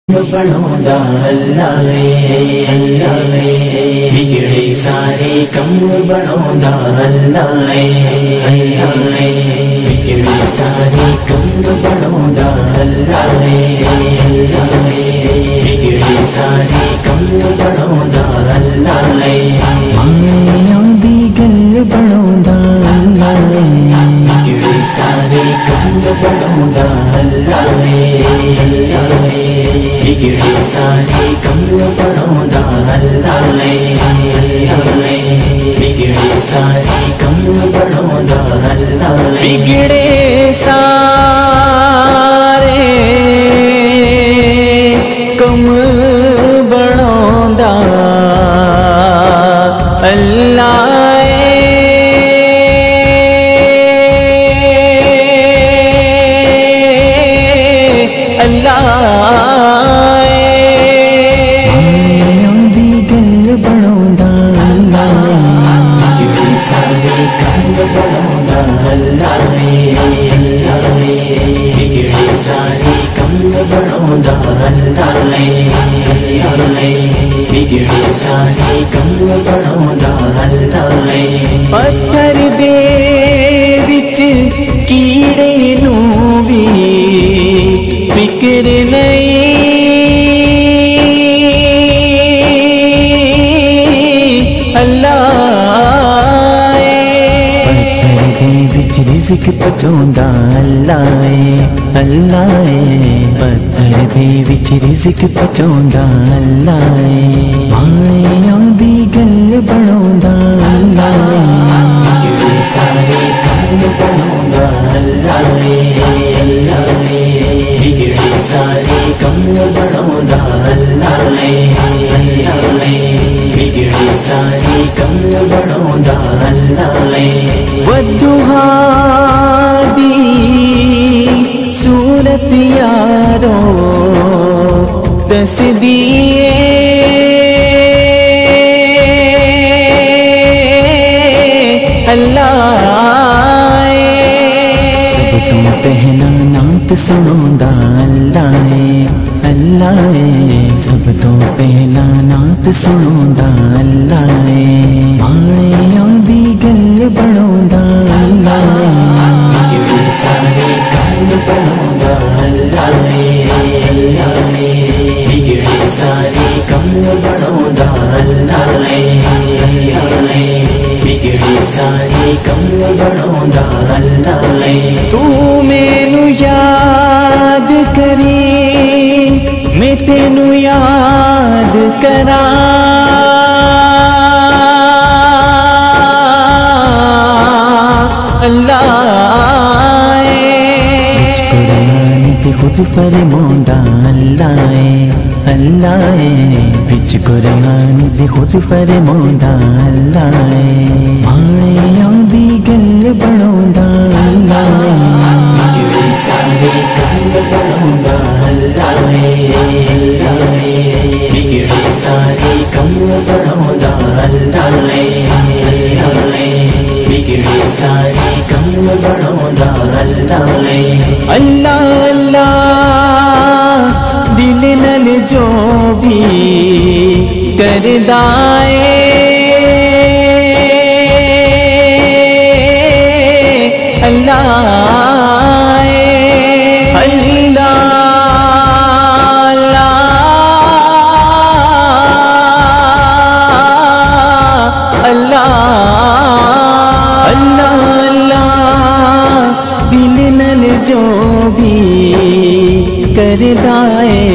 بڑھوندا اللہ بگڑے سارے کم بڑھوندا اللہ بگڑے سارے کم بڑھوندا اللہ بگڑے سارے کم بڑھوندا اللہ ماں دی گل بڑھوندا اللہ بگڑے سارے کم بڑھوندا اللہ بگڑے سارے کم بڑھوندا اللہ بگڑے سارے کم بڑھوندا اللہ بگڑے سارے کم بڑھوندا اللہ بگڑے سارے کم بڑھوندا اللہ بگڑے سارے کم بڑھوندا اللہ پتھر دے وچ کیڑے نوں وی فکر نہیں اللہ رزق پہنچوندا اللہ اللہ پتھر دے وچ رزق پہنچوندا اللہ ماں دی گل بڑھوندا اللہ بگڑے سارے کم بڑھوندا اللہ بگڑے سارے کم بڑھوندا اللہ بگڑے سارے کم بڑھوندا اللہ والدہا دی صورت یارو دس دیئے اللہ سب تو پہلا نعت سنوندا اللہ اللہ سب تو پہلا نعت سنوندا اللہ ماں دی گل بڑھوندا اللہ بگڑے سارے کم بڑھوندا اللہ بگڑے سارے کم بڑھوندا اللہ بگڑے سارے کم بڑھوندا اللہ تو مینوں یاد کری میں تینوں یاد کراں اللہ وچ قرآن تے خود فرماوندا اللہ اللہ وچ قرآن تے خود فرماوندا اللہ ماں دی گل بڑھوندا اللہ بگڑے سارے کم بڑھوندا اللہ بگڑے سارے کم بڑھوندا اللہ بگڑے سارے کم بڑھوندا اللہ اللہ اللہ دل نال جو بھی کردا اے اللہ جو بھی کردا اے